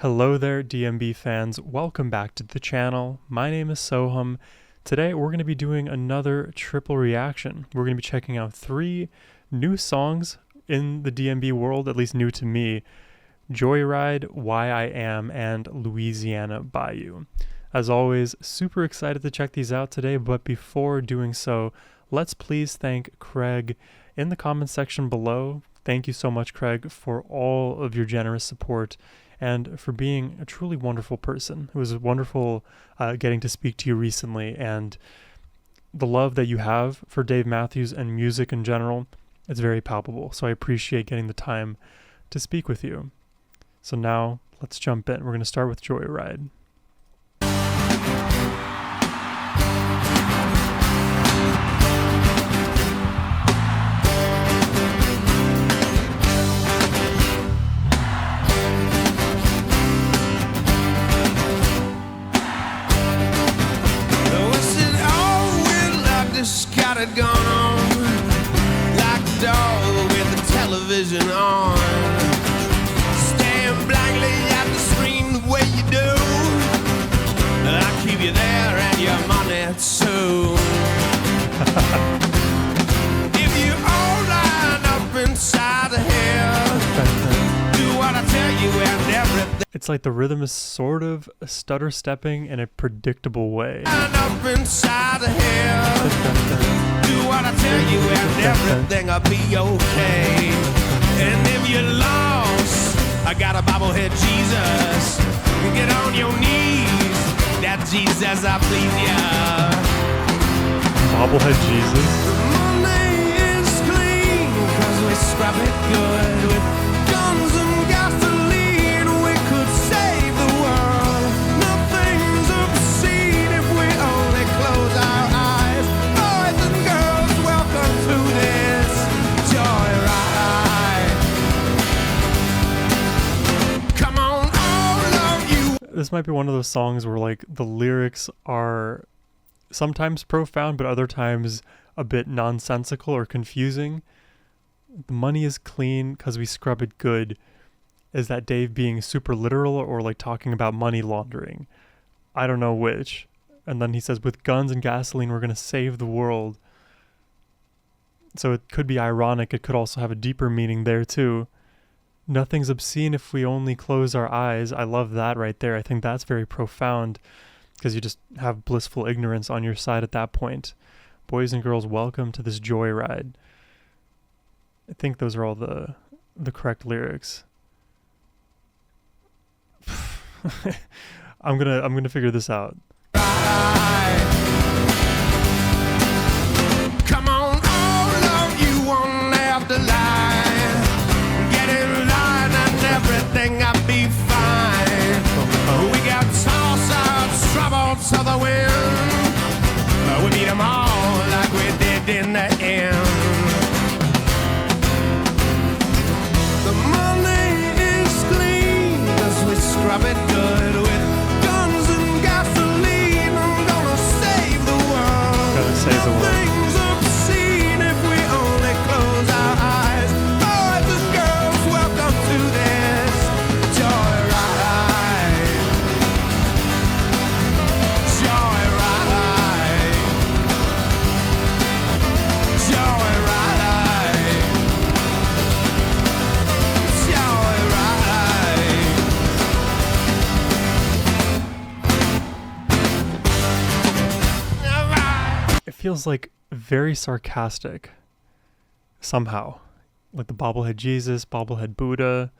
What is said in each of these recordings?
Hello there, DMB fans. Welcome back to the channel. My name is Sohum. Today we're going to be doing another triple reaction. We're going to be checking out 3 new songs in the DMB world, at least new to me: Joyride, Why I Am, and Louisiana Bayou. As always, super excited to check these out today, but before doing so, let's please thank Craig in the comment section below. Thank you so much, Craig, for all of your generous support and for being a truly wonderful person. It was wonderful getting to speak to you recently, and the love that you have for Dave Matthews and music in general, it's very palpable. So I appreciate getting the time to speak with you. So now let's jump in. We're going to start with Joyride. Got it going on like a dog with the television on, staring blankly at the screen the way you do. I keep you there and your money too. If you all line up inside of here, do what I tell you and everything. It's like the rhythm is sort of stutter stepping in a predictable way. Line up inside of here. What I tell you and everything'll be okay. And if you're lost, I got a bobblehead Jesus. Get on your knees, that Jesus I please ya. Bobblehead Jesus. Money is clean, 'cause we scrub it good. With guns and gasoline, we could save the world. Nothing's obscene if we only close our eyes. Boys and girls, welcome to this joyride. Come on, all of you. This might be one of those songs where like the lyrics are sometimes profound, but other times a bit nonsensical or confusing. The money is clean because we scrub it good. Is that Dave being super literal or like talking about money laundering? I don't know which. And then he says, with guns and gasoline, we're going to save the world. So it could be ironic. It could also have a deeper meaning there too. Nothing's obscene if we only close our eyes. I love that right there. I think that's very profound because you just have blissful ignorance on your side at that point. Boys and girls, welcome to this joyride. I think those are all the correct lyrics. I'm gonna figure this out. Come on, all of you on after line. Get in line and everything I'll be fine. We got tossed out trouble to the wind. We beat them all like we did in the end. The money is clean, 'cause we scrub it good with guns and gasoline. I'm gonna save the world. Gonna save the world. Nothing's obscene if we only close our eyes. Boys and girls, welcome to this joyride. Joyride. Joyride. Joyride. It feels like very sarcastic somehow. Like the bobblehead Jesus, bobblehead Buddha,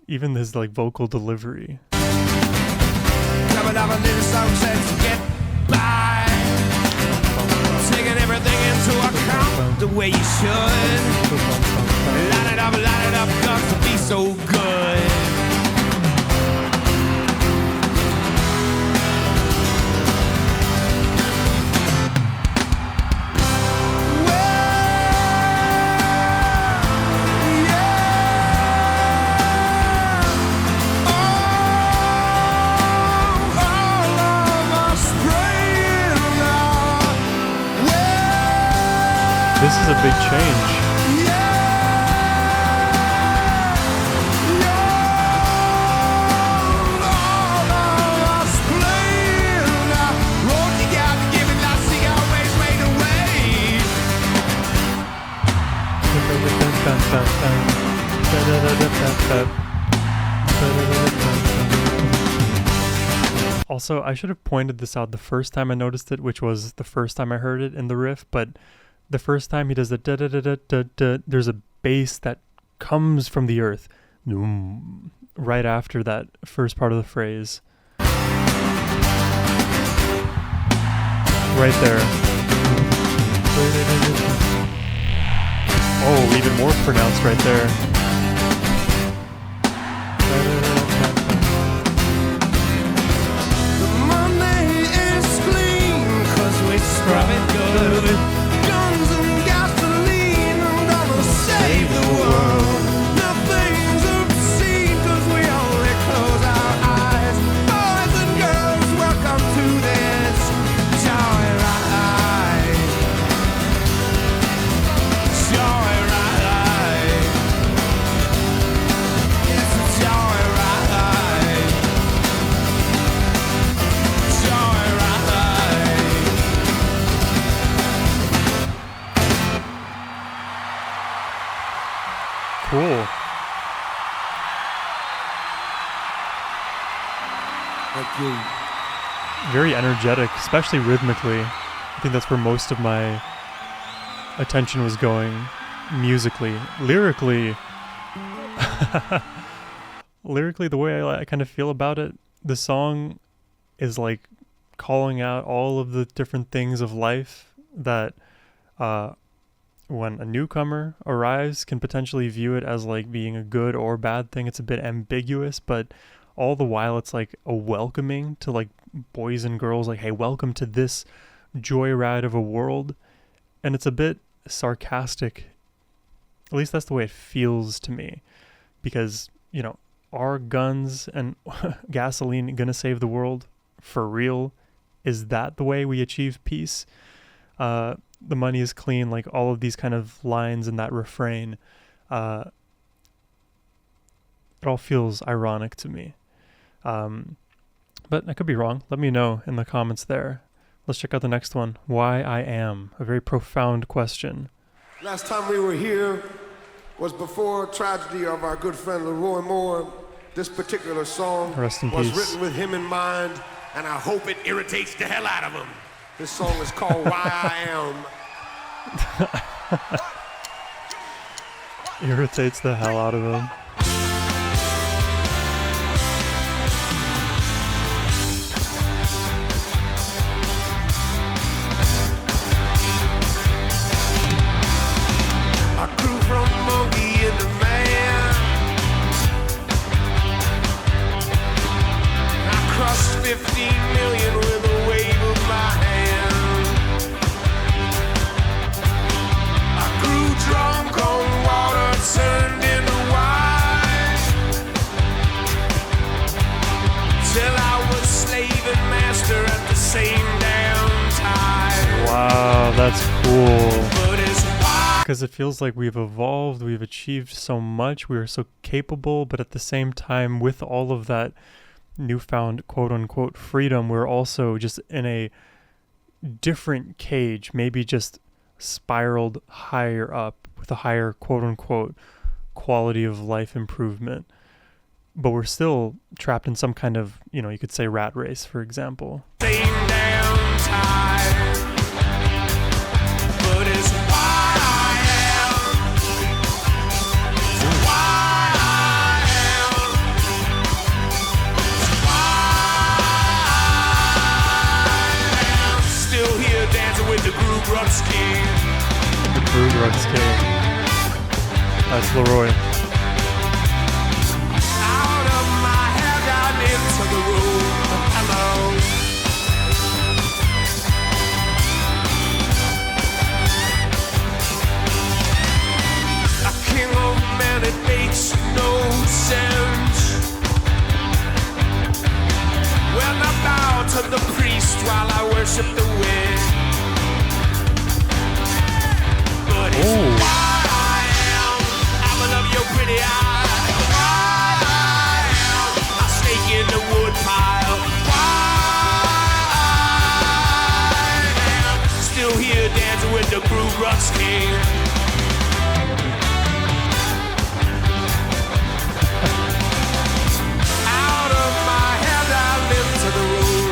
even his like vocal delivery. Double a little song says to get by. Taking everything into account the way you should. Line it up, cause to be so good. This is a big change. Also, I should have pointed this out the first time I noticed it, which was the first time I heard it in the riff, but the first time he does the da da da da da da, there's a bass that comes from the earth right after that first part of the phrase. Right there. Oh, even more pronounced right there. The money is clean, 'cause we scrub it good with guns and gasoline. I'm gonna save the world. Nothing's obscene, 'cause we only close our eyes. Boys and girls, welcome to this joyride. Joyride. It's a joyride. Joyride. Cool. Thank you. Very energetic, especially rhythmically. I think that's where most of my attention was going musically. Lyrically, the way I kind of feel about it, the song is like calling out all of the different things of life that when a newcomer arrives can potentially view it as like being a good or bad thing. It's a bit ambiguous, but all the while it's like a welcoming to like boys and girls, like, hey, welcome to this joyride of a world. And it's a bit sarcastic. At least that's the way it feels to me, because, you know, are guns and gasoline gonna save the world for real? Is that the way we achieve peace? The money is clean, like all of these kind of lines in that refrain, it all feels ironic to me. But I could be wrong. Let me know in the comments there. Let's check out the next one. Why I Am. A very profound question. Last time we were here was before tragedy of our good friend Leroy Moore. This particular song Rest in was peace. written with him in mind, and I hope it irritates the hell out of him. This song is called Why I Am. Irritates the hell out of him. I grew from monkey into man. I crossed 15 million with a wave of my hand. I grew drunk on water turned into wine, till I was slave and master at the same damn time. Wow, that's cool. But it's why Because it feels like we've evolved, we've achieved so much, we are so capable, but at the same time, with all of that newfound quote-unquote freedom, we're also just in a different cage, maybe just spiraled higher up with a higher quote-unquote quality of life improvement. But we're still trapped in some kind of, you know, you could say rat race, for example. same damn time. But it's why I am. It's why I am. It's why I am. Still here dancing with the groove ruts king. The Brood Rugs King. That's Leroy. Out of my head and into the room. Hello. A king of men, it makes no sense. When I bow to the priest while I worship the wind. But it's Ooh. why I am. Apple of your pretty eye. Why I am. A snake in the wood pile. Why I am. Still here dancing with the Brew Ruts King. Out of my head I live to the road.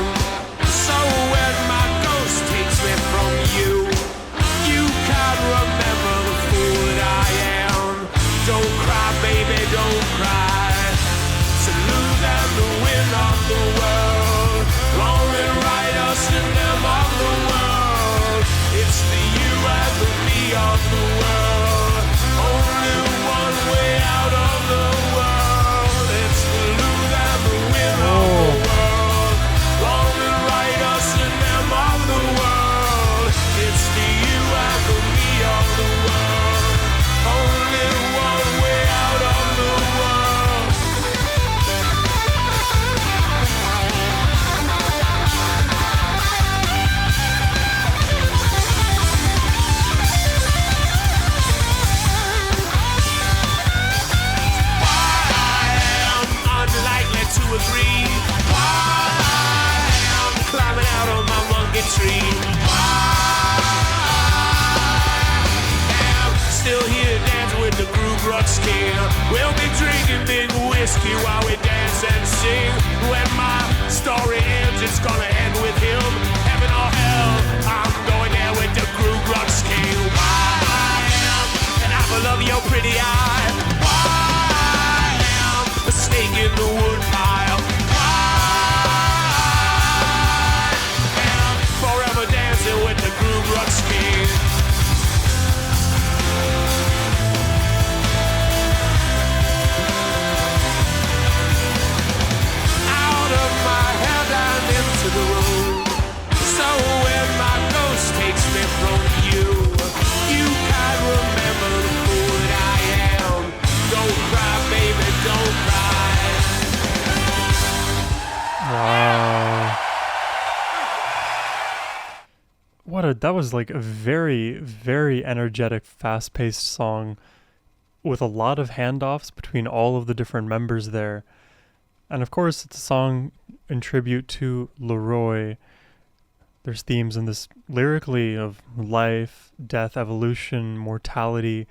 agree. While I am climbing out on my monkey tree. Still here dancing with the groove rocks king. We'll be drinking big whiskey while we dance and sing. When my story ends, it's gonna end with him. Heaven or hell, I'm going there with the groove rocks king. Why I am an apple of your pretty eye. Why I am a snake in the wood pile. Why I am forever dancing with the groove rocks king. To the road. So when my ghost takes me from you, you can't remember the fool that I am. Don't cry, baby, don't cry. Wow. That was like a very, very energetic, fast-paced song with a lot of handoffs between all of the different members there. And of course, it's a song in tribute to Leroy. There's themes in this lyrically of life, death, evolution, mortality.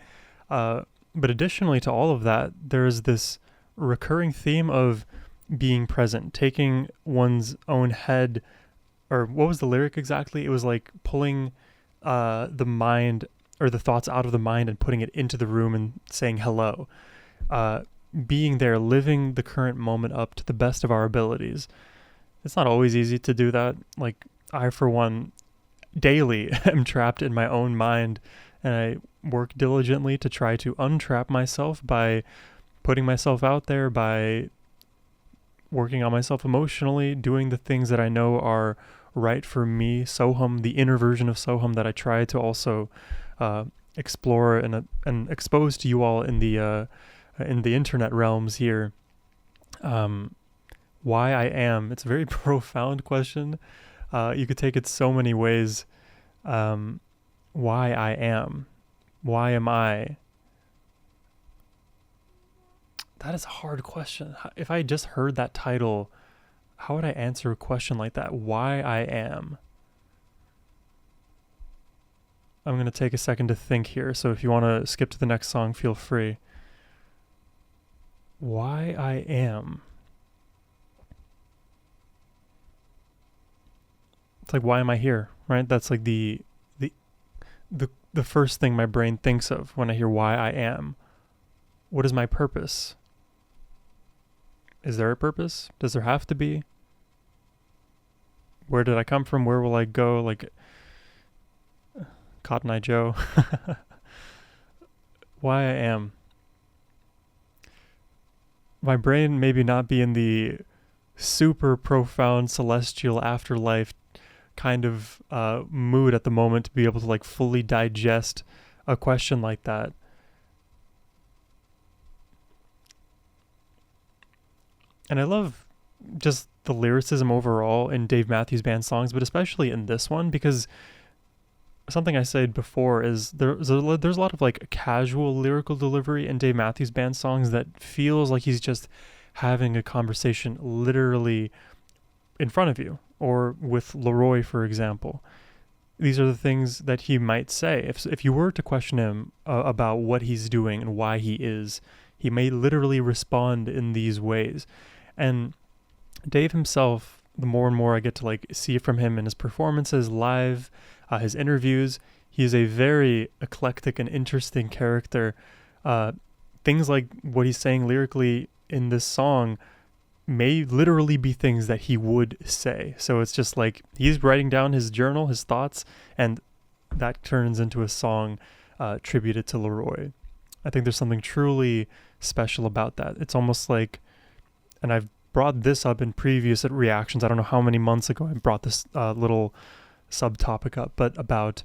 But additionally to all of that, there is this recurring theme of being present, taking one's own head, or what was the lyric exactly? It was like pulling the mind or the thoughts out of the mind and putting it into the room and saying hello. Being there, living the current moment up to the best of our abilities. It's not always easy to do that. Like, I, for one, daily am trapped in my own mind, and I work diligently to try to untrap myself by putting myself out there, by working on myself emotionally, doing the things that I know are right for me. Sohum, the inner version of Sohum that I try to also explore and expose to you all in the internet realms here. Why I am. It's a very profound question. You could take it so many ways. Why I am. Why am I? That is a hard question. If I just heard that title, how would I answer a question like that? Why I am. I'm going to take a second to think here. So if you want to skip to the next song, feel free. Why I am. It's like, why am I here? Right? That's like the first thing my brain thinks of when I hear why I am. What is my purpose? Is there a purpose? Does there have to be? Where did I come from? Where will I go? Like Cotton Eye Joe. Why I am. My brain maybe not be in the super profound celestial afterlife kind of mood at the moment to be able to like fully digest a question like that. And I love just the lyricism overall in Dave Matthews Band songs, but especially in this one, because something I said before is there's a lot of like casual lyrical delivery in Dave Matthews Band songs that feels like he's just having a conversation literally in front of you, or with Leroy, for example. These are the things that he might say. If you were to question him about what he's doing and why he is, he may literally respond in these ways. And Dave himself, the more and more I get to like see from him in his performances live, his interviews, he is a very eclectic and interesting character. Things like what he's saying lyrically in this song may literally be things that he would say. So it's just like he's writing down his journal, his thoughts, and that turns into a song tributed to Leroy. I think there's something truly special about that. It's almost like, and I've brought this up in previous reactions, I don't know how many months ago I brought this little subtopic up, but about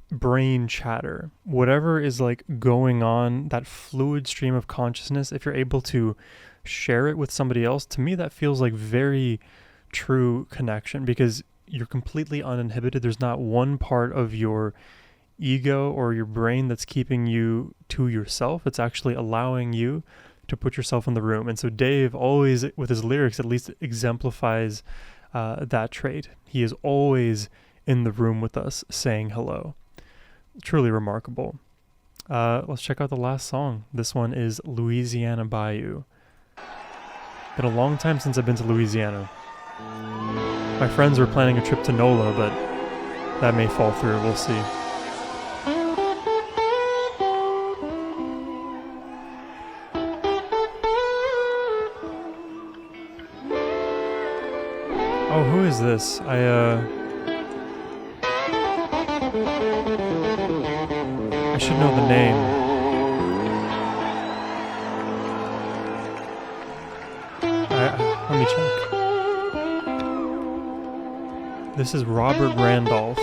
brain chatter, whatever is like going on, that fluid stream of consciousness, if you're able to share it with somebody else, to me that feels like very true connection, because you're completely uninhibited. There's not one part of your ego or your brain that's keeping you to yourself. It's actually allowing you to put yourself in the room. And so Dave always, with his lyrics, at least exemplifies that trait. He is always in the room with us saying hello. Truly remarkable. Let's check out the last song. This one is Louisiana Bayou. Been a long time since I've been to Louisiana. My friends were planning a trip to NOLA, but that may fall through. We'll see. Oh, who is this? I should know the name. Let me check. This is Robert Randolph.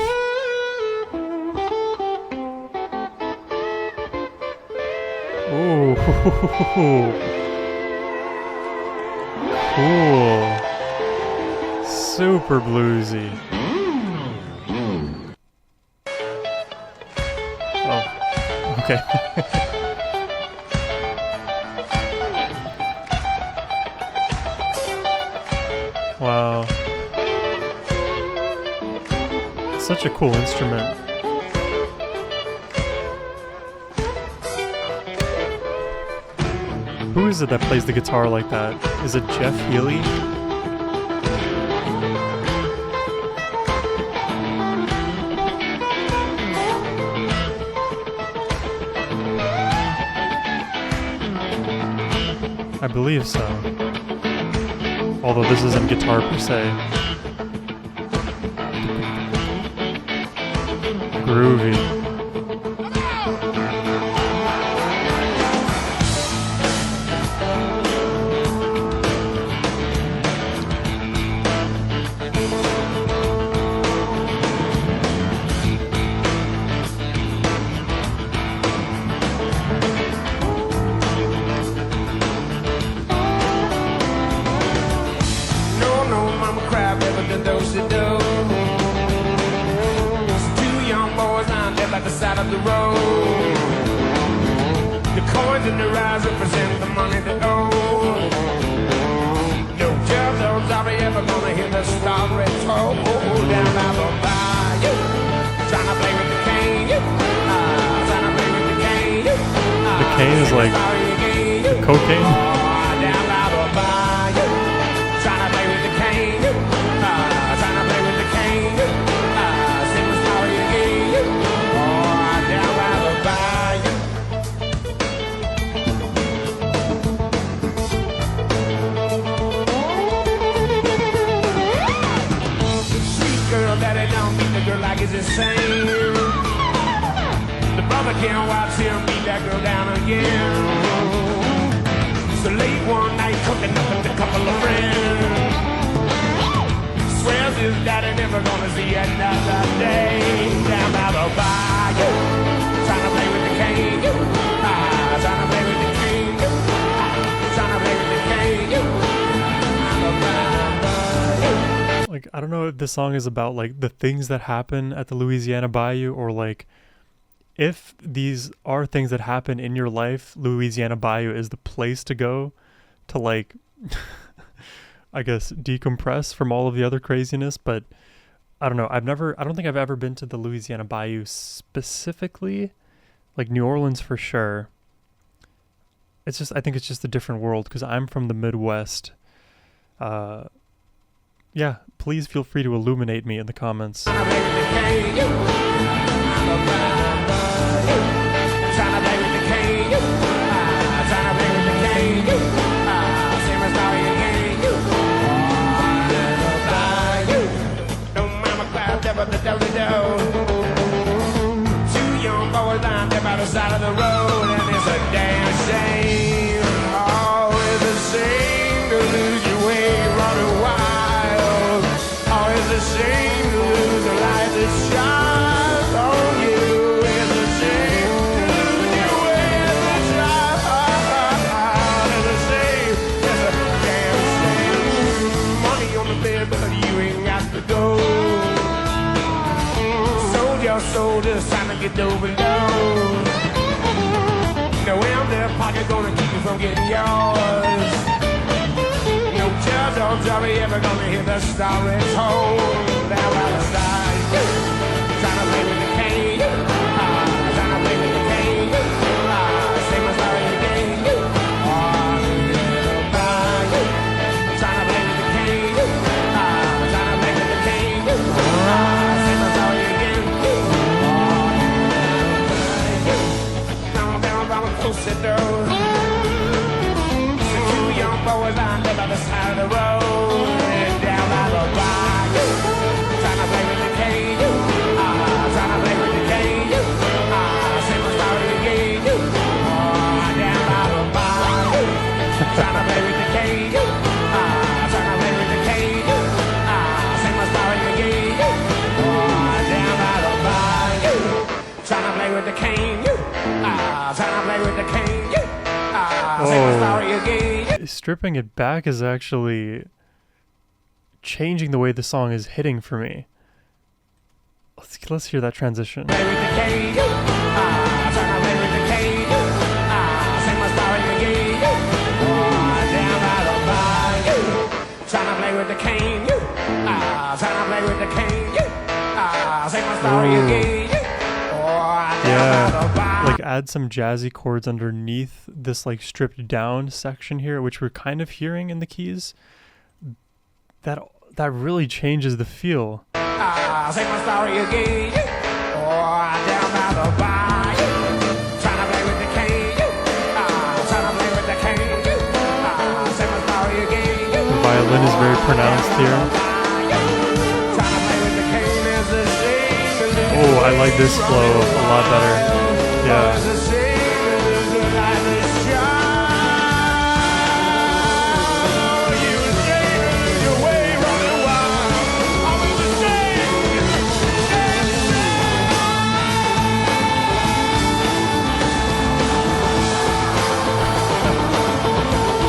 Ooh. Cool. Super bluesy. Oh, okay. Wow. Such a cool instrument. Who is it that plays the guitar like that? Is it Jeff Healey? I believe so. Although this isn't guitar per se. Groovy. At the side of the road, the coins in their eyes represent the money they owe. No judge are ever gonna hear the story told down by the bayou, trying to play with the cane, trying to play with the cane. The cane is like the cocaine. Down by the bayou, trying to play with the cane, trying to play with the cane. Sing the story again. Down by the bayou. The sweet girl daddy don't beat the girl like it's insane. The brother can't watch him beat that girl down again. So late one night cooking up with a couple of friends. Swears his daddy never gonna see another day. Down by the bayou, trying to play with the cane, trying to play with the cane, trying to play with the cane. Like, I don't know if this song is about like the things that happen at the Louisiana Bayou, or like if these are things that happen in your life, Louisiana Bayou is the place to go to, like, I guess, decompress from all of the other craziness. But I don't know. I don't think I've ever been to the Louisiana Bayou specifically, like New Orleans for sure. I think it's just a different world because I'm from the Midwest. Yeah, please feel free to illuminate me in the comments. Two young boys lined up by the side of the road, and it's a damn shame. Oh, it's a shame to lose your way running wild. Oh, it's a shame to lose a life that shines on you. It's a shame to lose your way as a child. It's a shame, it's a damn shame. Money on the bed, but you ain't got to go. Your soldiers trying to get overdosed. No empty pocket gonna keep you from getting yours. No judge or jury ever gonna hear the story told. Down by the side, trying to play with the cane. Trying to play with the cane. Say my story again. Little boy, trying to play with the cane. Trying to play with the cane. Say my story again. Down, close the door. So two young boys lined up by the side of the road. Down by the bar, trying to play with the cane. Trying to play with the cane. Say my story again. Down by the bar, trying to play with the cane. Trying to play with the cane. Say my story again. Down by the bar, trying to play with the cane. Trying to play with the cane. Say my story again. Stripping it back is actually changing the way the song is hitting for me. Let's hear that transition. Play with the cane. Trying to play with the cane. Say my story again. Down by the bar. Trying to play with the cane. Trying to play with the cane. Say my story again. Yeah, like add some jazzy chords underneath this like stripped down section here, which we're kind of hearing in the keys. That really changes the feel. Say my story again. Down by the bar. Trying to play with the cane. Trying to play with the cane. Say my story again. The violin is very pronounced here. Trying to play with the cane as a shame. Oh, I like this flow a lot better. Yeah.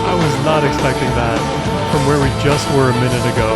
I was not expecting that from where we just were a minute ago.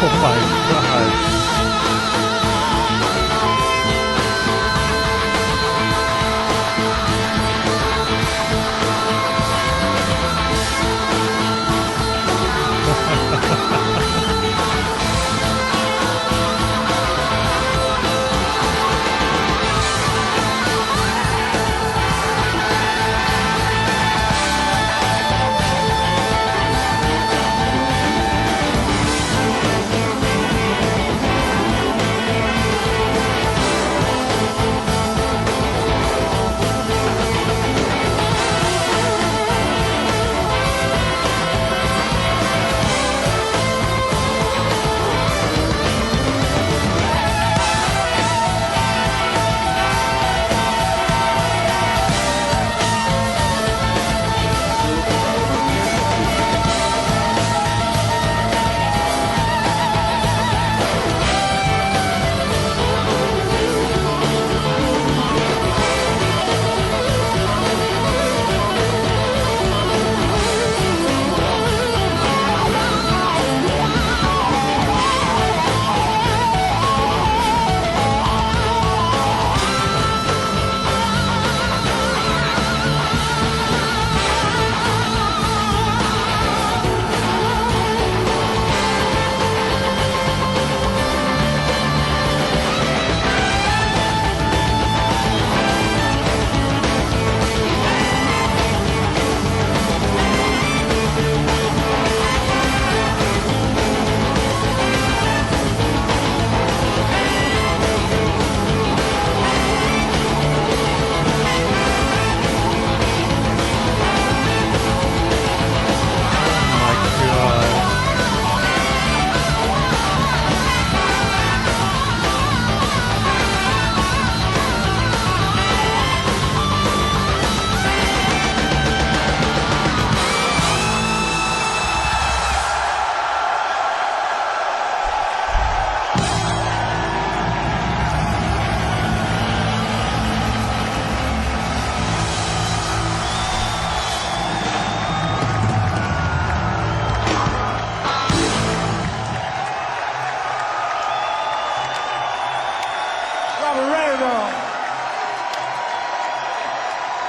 Oh my god.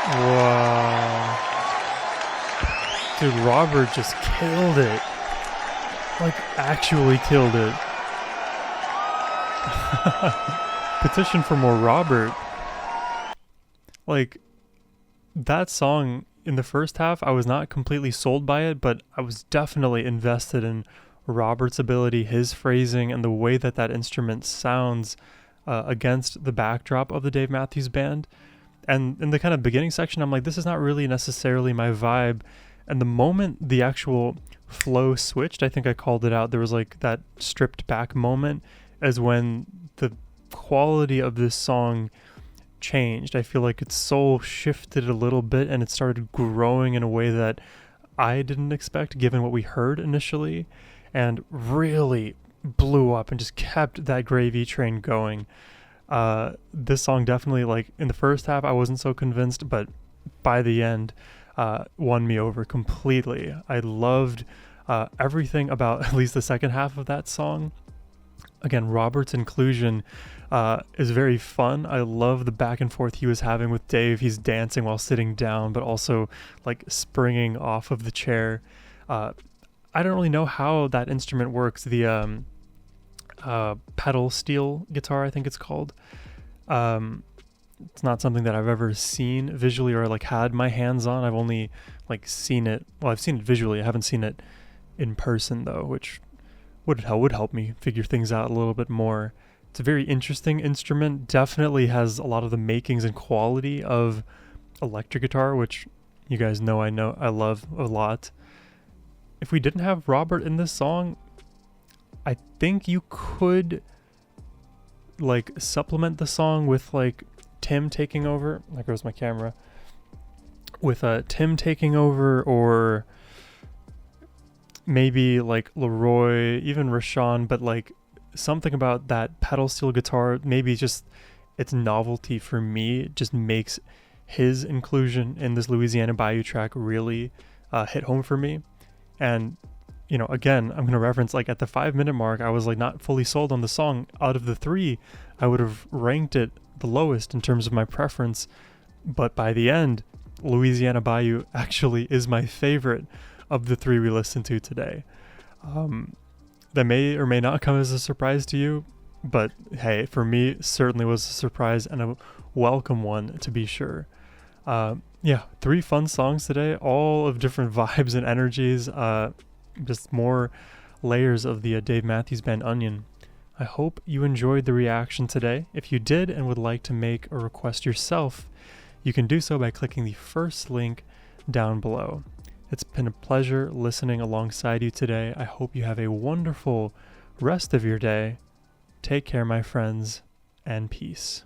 Wow. Dude, Robert just killed it. Like, actually killed it. Petition for more Robert. Like, that song in the first half, I was not completely sold by it, but I was definitely invested in Robert's ability, his phrasing, and the way that that instrument sounds against the backdrop of the Dave Matthews Band. And in the kind of beginning section, I'm like, this is not really necessarily my vibe. And the moment the actual flow switched, I think I called it out, there was like that stripped back moment, as when the quality of this song changed. I feel like its soul shifted a little bit and it started growing in a way that I didn't expect given what we heard initially, and really blew up and just kept that gravy train going. This song definitely, like, in the first half I wasn't so convinced, but by the end won me over completely. I loved everything about at least the second half of that song. Again, Robert's inclusion is very fun. I love the back and forth he was having with Dave. He's dancing while sitting down, but also like springing off of the chair. I don't really know how that instrument works. The pedal steel guitar, I think it's called. It's not something that I've ever seen visually or like had my hands on. I've only like seen it. Well, I've seen it visually. I haven't seen it in person though, which would help me figure things out a little bit more. It's a very interesting instrument. Definitely has a lot of the makings and quality of electric guitar, which you guys know I love a lot. If we didn't have Robert in this song, I think you could like supplement the song with like Tim taking over. There goes my camera. With Tim taking over, or maybe like Leroy, even Rashawn, but like something about that pedal steel guitar, maybe just its novelty for me just makes his inclusion in this Louisiana Bayou track really hit home for me. And you know, again, I'm going to reference, like, at the 5-minute mark, I was like not fully sold on the song. Out of the three, I would have ranked it the lowest in terms of my preference. But by the end, Louisiana Bayou actually is my favorite of the three we listened to today. That may or may not come as a surprise to you, but hey, for me, it certainly was a surprise and a welcome one, to be sure. Yeah, 3 fun songs today, all of different vibes and energies. Just more layers of the Dave Matthews Band onion. I hope you enjoyed the reaction today. If you did and would like to make a request yourself, you can do so by clicking the first link down below. It's been a pleasure listening alongside you today. I hope you have a wonderful rest of your day. Take care, my friends, and peace.